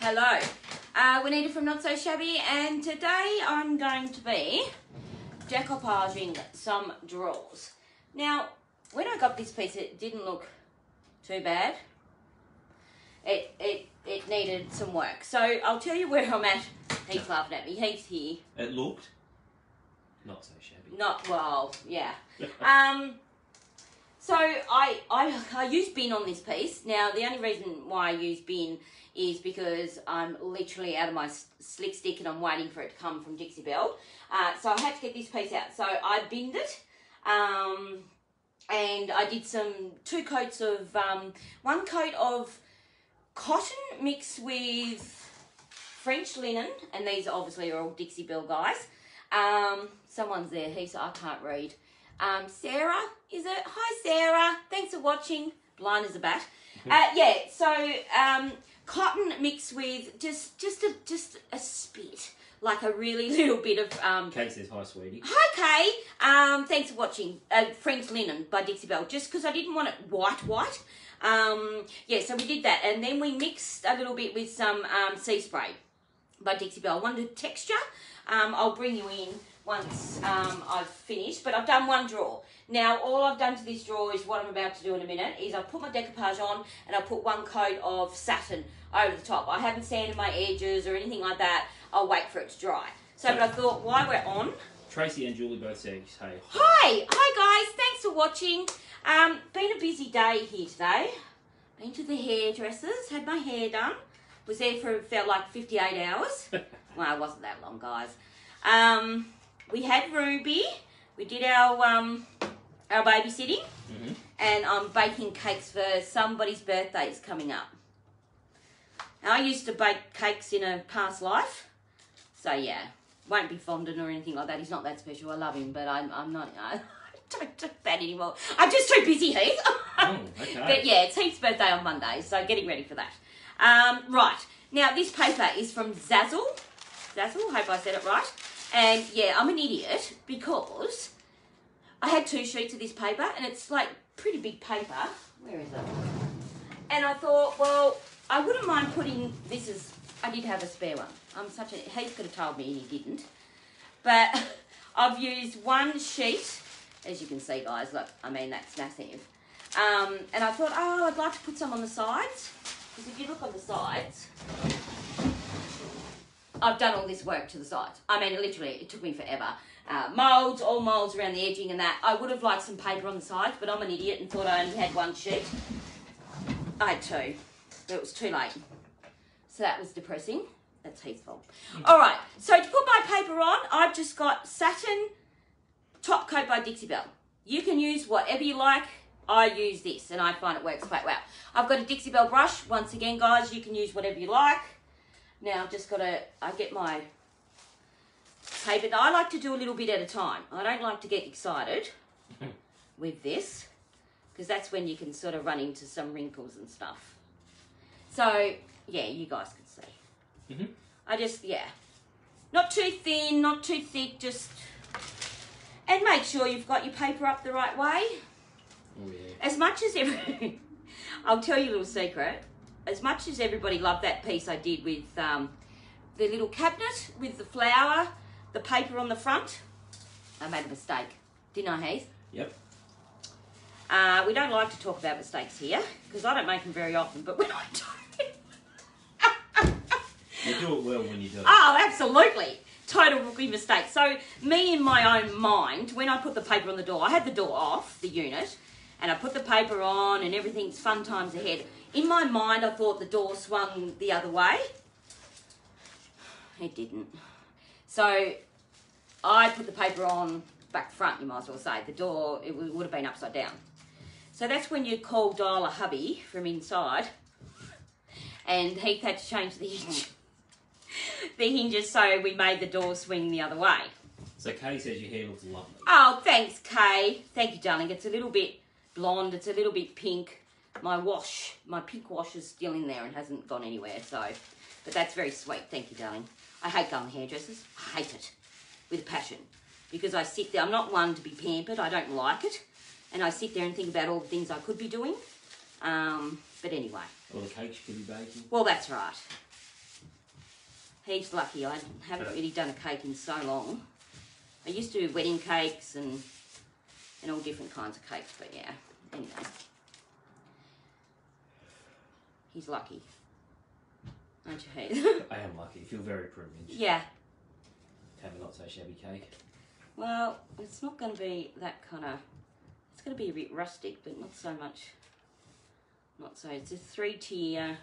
Hello, Juanita from Not So Shabby, and today I'm going to be decoupaging some drawers. Now, when I got this piece, it didn't look too bad. It needed some work. So I'll tell you where I'm at. He's laughing at me. He's here. It looked not so shabby. Not well, yeah. So I use bin on this piece. Now, the only reason why I use bin is because I'm literally out of my slick stick and I'm waiting for it to come from Dixie Belle. So I had to get this piece out. So I binned it. And I did two coats of, one coat of cotton mixed with French linen. And these obviously are all Dixie Belle guys. Someone's there. I can't read. Sarah, is it? Hi, Sarah. Thanks for watching. Blind as a bat. Yeah, so cotton mixed with just a spit, like a really little bit of. Kate says hi, sweetie. Hi, Kay. Thanks for watching. French linen by Dixie Belle, just because I didn't want it white. Yeah, so we did that, and then we mixed a little bit with some sea spray by Dixie Belle. I wanted texture. I'll bring you in once I've finished, but I've done one drawer. Now, all I've done to this drawer is what I'm about to do in a minute, is I've put my decoupage on and I put one coat of satin over the top. I haven't sanded my edges or anything like that. I'll wait for it to dry. So, but I thought, while we're on... Tracy and Julie both say hey. Hi guys, thanks for watching. Been a busy day here today. Been to the hairdressers, had my hair done. Was there for, felt like 58 hours. Well, it wasn't that long, guys. We had Ruby. We did our babysitting, and I'm baking cakes for somebody's birthday's coming up. Now, I used to bake cakes in a past life, so yeah, won't be fondant or anything like that. He's not that special. I love him, but I'm not. I don't do that anymore. I'm just too busy, Heath. Oh, okay. But yeah, it's Heath's birthday on Monday, so getting ready for that. Right, now this paper is from Zazzle. Hope I said it right. And yeah, I'm an idiot because I had 2 sheets of this paper and it's like pretty big paper. Where is it? And I thought, well, I wouldn't mind putting this as, I did have a spare one. Heath could have told me and he didn't. But I've used 1 sheet, as you can see guys, look, I mean, that's massive. And I thought, oh, I'd like to put some on the sides. Because if you look on the sides, I've done all this work to the sides. I mean, literally, it took me forever. All moulds around the edging and that. I would have liked some paper on the sides, but I'm an idiot and thought I only had 1 sheet. I had 2, but it was too late. So that was depressing. That's Heath's fault. All right, so to put my paper on, I've just got satin top coat by Dixie Belle. You can use whatever you like. I use this, and I find it works quite well. I've got a Dixie Belle brush. Once again, guys, you can use whatever you like. Now, I've just got to, I get my paper. I like to do a little bit at a time. I don't like to get excited with this, because that's when you can sort of run into some wrinkles and stuff. So, yeah, you guys can see. I just, yeah, not too thin, not too thick, just, and make sure you've got your paper up the right way. Oh, yeah. As much as I'll tell you a little secret. As much as everybody loved that piece I did with the little cabinet with the flower, the paper on the front, I made a mistake. Didn't I, Heath? Yep. We don't like to talk about mistakes here, because I don't make them very often, but when I do... You do it well when you do it. Oh, absolutely. Total rookie mistake. So, me in my own mind, when I put the paper on the door, I had the door off, the unit, and I put the paper on and everything's fun times ahead. In my mind, I thought the door swung the other way. It didn't. So I put the paper on back front, you might as well say. The door, it would have been upside down. So that's when you call dial a hubby from inside. And Heath had to change the hinge. The hinges, so we made the door swing the other way. So Kay says your hair looks lovely. Oh, thanks, Kay. Thank you, darling. It's a little bit blonde. It's a little bit pink. My pink wash is still in there and hasn't gone anywhere, so, but that's very sweet. Thank you, darling. I hate going to hairdressers. I hate it with a passion, because I sit there. I'm not one to be pampered. I don't like it, and I sit there and think about all the things I could be doing. But anyway. Or the cakes you could be baking. Well, that's right. He's lucky. I haven't really done a cake in so long. I used to do wedding cakes and all different kinds of cakes, but yeah, anyway. He's lucky. Aren't you, Heath? I am lucky. I feel very privileged. Yeah. To have a not so shabby cake. Well, it's not going to be that kind of... It's going to be a bit rustic, but not so much. Not so... It's a 3-tier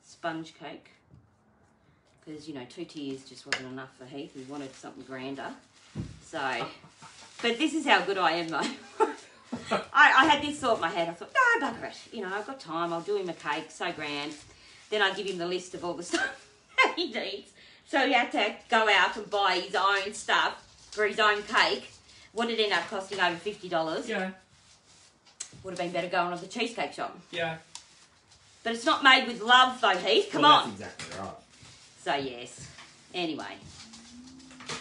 sponge cake. Because, you know, 2 tiers just wasn't enough for Heath. We wanted something grander. So... But this is how good I am, though. I had this thought in my head. I thought, no, bugger it. You know, I've got time. I'll do him a cake. So grand. Then I give him the list of all the stuff that he needs. So he had to go out and buy his own stuff for his own cake. What did it end up costing? Over $50. Yeah. Would have been better going to the cheesecake shop. Yeah. But it's not made with love, though, Heath. Come on. That's exactly right. So, yes. Anyway.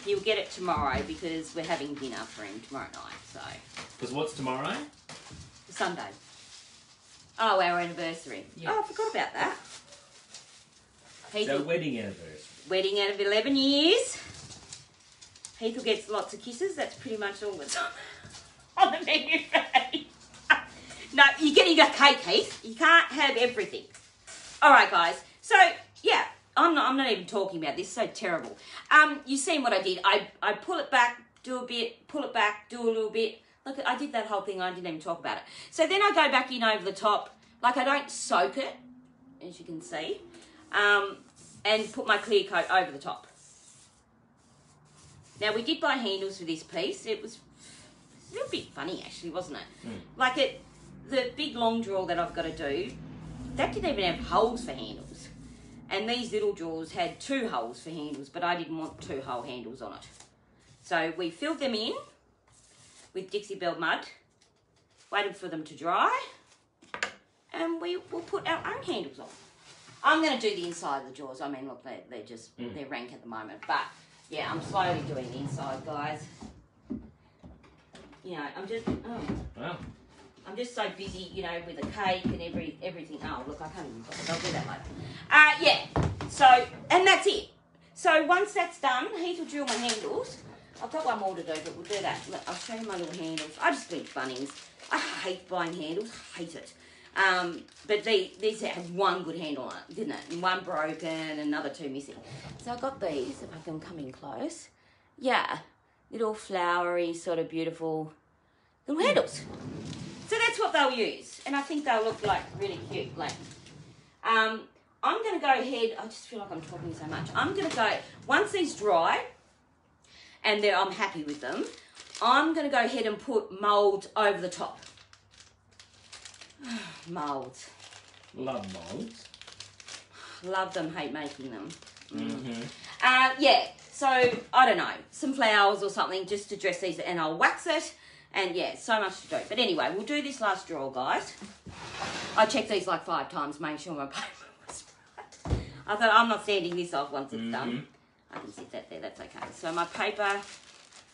He'll get it tomorrow because we're having dinner for him tomorrow night. So. Because what's tomorrow? Sunday. Oh, our anniversary. Yes. Oh, I forgot about that. So wedding anniversary. Wedding out of 11 years. Heath gets lots of kisses. That's pretty much all that's on the menu for Heath. No, you're getting a cake, Heath. You can't have everything. All right, guys. So, yeah, I'm not even talking about this. So terrible. You've seen what I did. I pull it back, do a bit, pull it back, do a little bit. Look, I did that whole thing. I didn't even talk about it. So then I go back in over the top. Like, I don't soak it, as you can see. And put my clear coat over the top. Now, we did buy handles for this piece. It was a little bit funny, actually, wasn't it? Mm. Like, the big long drawer that I've got to do, that didn't even have holes for handles. And these little drawers had 2 holes for handles, but I didn't want 2 hole handles on it. So we filled them in with Dixie Belle mud, waited for them to dry, and we will put our own handles on. I'm going to do the inside of the drawers. I mean, look, they're just, they're rank at the moment. But, yeah, I'm slowly doing the inside, guys. You know, I'm just, Wow. I'm just so busy, you know, with the cake and everything. Oh, look, I can't even bother. I'll do that later. Yeah, so, and that's it. So once that's done, Heath will drill my handles. I've got one more to do, but we'll do that. I'll show you my little handles. I just went to Bunnings. I hate buying handles. Hate it. But these had one good handle on it, didn't it? And one broken, another 2 missing. So I got these, if I can come in close. Yeah, little flowery, sort of beautiful little handles. So that's what they'll use. And I think they'll look like really cute. Like, I'm going to go ahead, I just feel like I'm talking so much. I'm going to go, once these dry, and I'm happy with them, I'm going to go ahead and put mould over the top. Moulds. Love moulds. Love them, hate making them. Mm-hmm. Yeah, so, I don't know, some flowers or something just to dress these, and I'll wax it, and yeah, so much to do. But anyway, we'll do this last drawer, guys. I checked these like 5 times, made sure my paper was right. I thought, I'm not sanding this off once it's done. I can sit that there, that's okay. So my paper,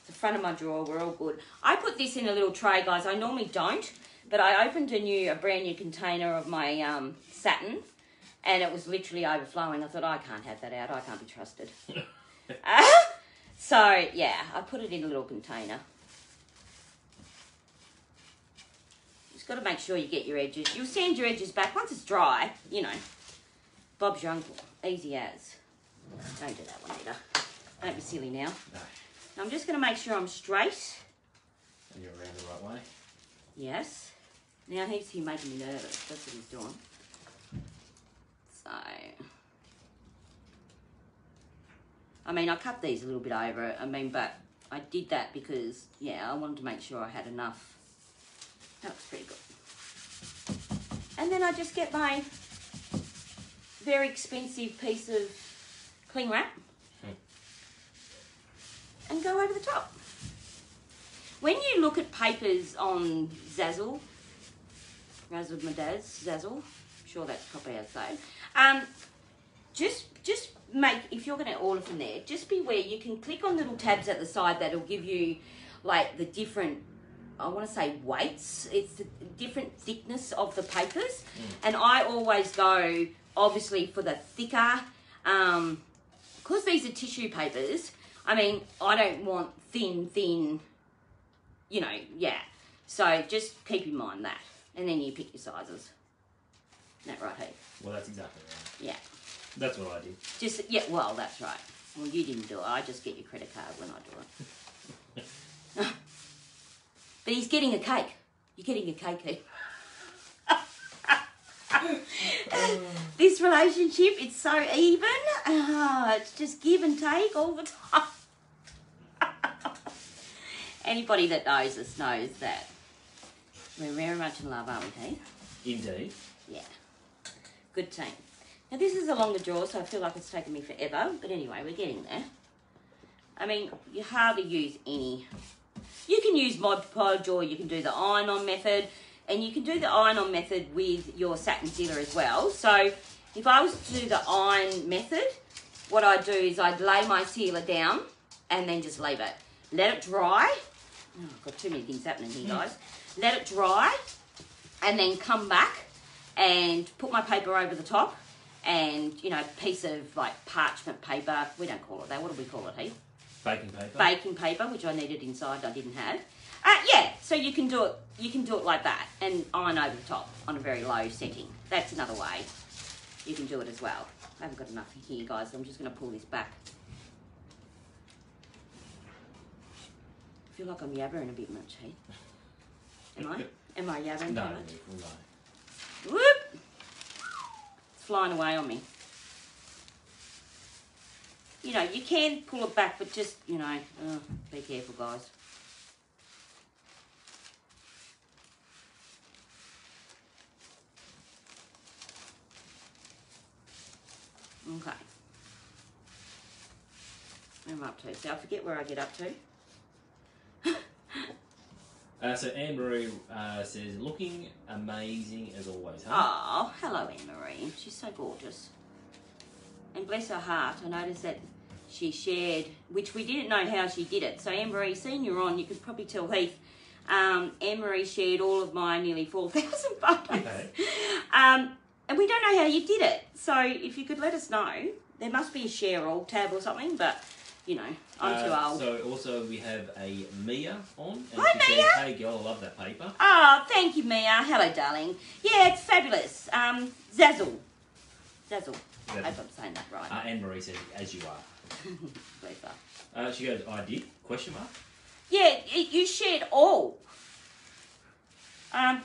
the front of my drawer, we're all good. I put this in a little tray, guys. I normally don't, but I opened a brand new container of my satin, and it was literally overflowing. I thought, I can't have that out. I can't be trusted. So, yeah, I put it in a little container. Just got to make sure you get your edges. You'll sand your edges back. Once it's dry, you know, Bob's your uncle. Easy as. Don't do that one either. Don't be silly now. No. I'm just going to make sure I'm straight. And you're around the right way. Yes. Now he's here making me nervous. That's what he's doing. So, I mean, I cut these a little bit over it. I mean, but I did that because, yeah, I wanted to make sure I had enough. That was pretty good. And then I just get my very expensive piece of cling wrap and go over the top. When you look at papers on Zazzle, Razzle Madaz, Zazzle, I'm sure that's probably how to say it. Just make, if you're going to order from there, just beware, you can click on little tabs at the side that'll give you like the different, I want to say weights, it's the different thickness of the papers. And I always go, obviously, for the thicker because these are tissue papers, I mean, I don't want thin, you know, yeah. So just keep in mind that. And then you pick your sizes. Isn't that right, Heath? Well, that's exactly right. Yeah. That's what I did. Just, yeah, well, that's right. Well, you didn't do it. I just get your credit card when I do it. But he's getting a cake. You're getting a cake, Heath. This relationship, it's so even. It's just give and take all the time. Anybody that knows us knows that we're very much in love, aren't we, Heath? Indeed. Yeah. Good team. Now, this is a longer draw, so I feel like it's taken me forever. But anyway, we're getting there. I mean, you hardly use any. You can use Mod Podge, or you can do the iron-on method. And you can do the iron-on method with your satin sealer as well. So if I was to do the iron method, what I'd do is I'd lay my sealer down and then just leave it. Let it dry. Oh, I've got too many things happening here, guys. Let it dry and then come back and put my paper over the top and, you know, a piece of, like, parchment paper. We don't call it that. What do we call it, Heath? Baking paper. Baking paper, which I needed inside, I didn't have. Yeah, so you can do it. You can do it like that and iron over the top on a very low setting. That's another way you can do it as well. I haven't got enough here, guys. So I'm just going to pull this back. I feel like I'm yabbering a bit much, Heath. Am I? Am I yabbering No, too much? no. Whoop! It's flying away on me. You know, you can pull it back, but just, you know, be careful, guys. Okay. Where am I up to? So I forget where I get up to. So Anne-Marie says, looking amazing as always, huh? Oh, hello Anne-Marie. She's so gorgeous. And bless her heart, I noticed that she shared, which we didn't know how she did it. So Anne-Marie, seeing you're on, you could probably tell Heath, Anne-Marie shared all of my nearly 4,000 photos. Okay. And we don't know how you did it. So if you could let us know, there must be a share all tab or something, but, you know, I'm too old. So also we have a Mia on. And Hi, she Mia. says, hey girl, I love that paper. Oh, thank you, Mia. Hello, darling. Yeah, it's fabulous. Zazzle. Zazzle. I hope I'm saying that right. Anne-Marie says, as you are. Bless her. She goes, I did? Question mark? Yeah, you shared all.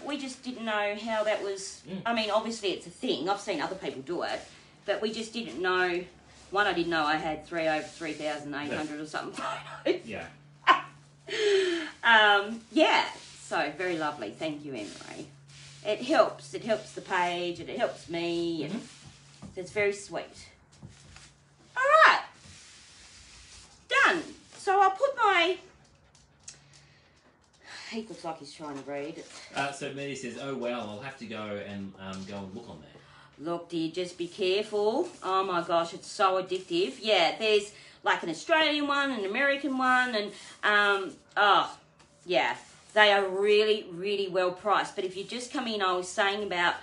We just didn't know how that was. I mean, obviously it's a thing. I've seen other people do it, but we just didn't know. One, I didn't know I had over 3,800 or something. Yeah. Yeah. So very lovely. Thank you, Anne-Marie. It helps. It helps the page, and it helps me, and so it's very sweet. All right. Done. So I'll put my. He looks like he's trying to read. So Mia says, oh wow, I'll have to go and look on there. Look, dear, just be careful. Oh my gosh, it's so addictive. Yeah, there's like an Australian one, an American one, and oh yeah, they are really, really well priced. But if you just come in, I was saying about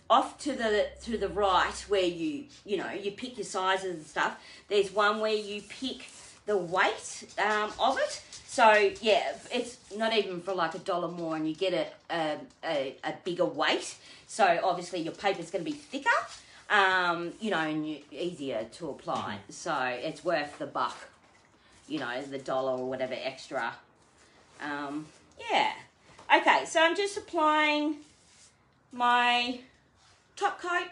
off to the right where you pick your sizes and stuff. There's one where you pick the weight of it. So yeah, it's not even for like $1 more, and you get a bigger weight. So obviously your paper's going to be thicker, and easier to apply. So it's worth the buck, the $1 or whatever extra. Yeah. Okay, so I'm just applying my top coat.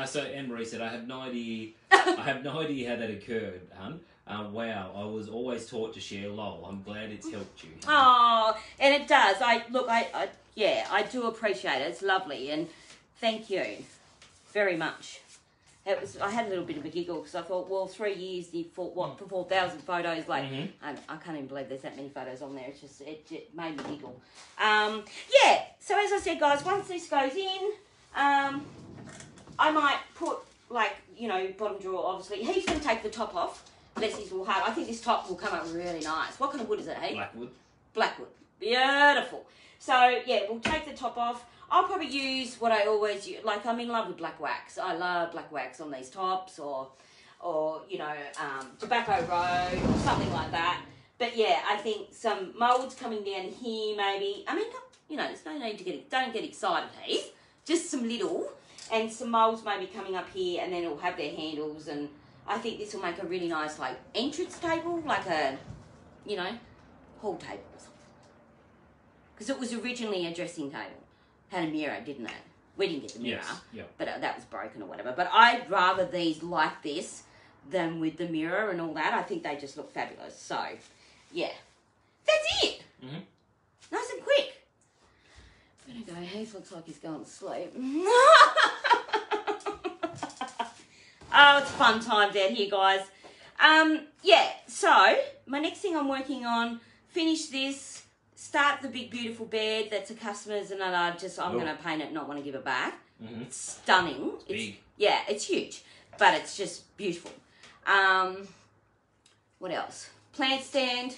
So Anne-Marie said, I have no idea how that occurred, hun. Wow, I was always taught to share lol. I'm glad it's helped you. Oh, and it does. I do appreciate it. It's lovely, and thank you very much. I had a little bit of a giggle because I thought, well, 3 years for 4,000 photos. Like, I can't even believe there's that many photos on there. It's just it made me giggle. Yeah. So as I said, guys, once this goes in, I might put bottom drawer. Obviously, he's going to take the top off. Bless his little heart. I think this top will come out really nice. What kind of wood is it, hey? Blackwood. Blackwood. Beautiful. So, yeah, we'll take the top off. I'll probably use what I always use. Like, I'm in love with black wax. I love black wax on these tops, or or, you know, Tobacco Road or something like that. But yeah, I think some moulds coming down here maybe. I mean, you know, there's no need to don't get excited, Heath. Just some little, and some moulds maybe coming up here, and then it'll have their handles, and I think this will make a really nice, like, entrance table, like a, you know, hall table or something. Because it was originally a dressing table. Had a mirror, didn't it? We didn't get the mirror, yes, but that was broken or whatever. But I'd rather these like this than with the mirror and all that. I think they just look fabulous. So, yeah. That's it. Mm-hmm. Nice and quick. I'm going to go. Heath looks like he's going to sleep. Oh, it's fun times out here, guys. Yeah, so my next thing I'm working on, finish this, start the big, beautiful bed that's a customer's, and then I'm going to paint it and not want to give it back. Mm-hmm. It's stunning. It's big. Yeah, it's huge, but it's just beautiful. What else? Plant stand.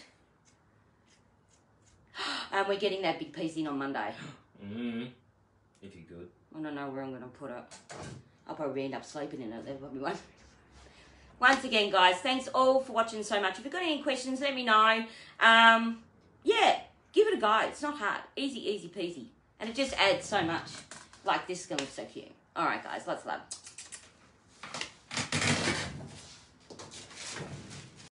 And we're getting that big piece in on Monday. Mm-hmm. If you're good. I don't know where I'm going to put it. I'll probably end up sleeping in it. There probably won't. Once again, guys, thanks all for watching so much. If you've got any questions, let me know. Yeah, give it a go. It's not hard. Easy, easy peasy. And it just adds so much. Like, this is going to look so cute. All right, guys, lots of love.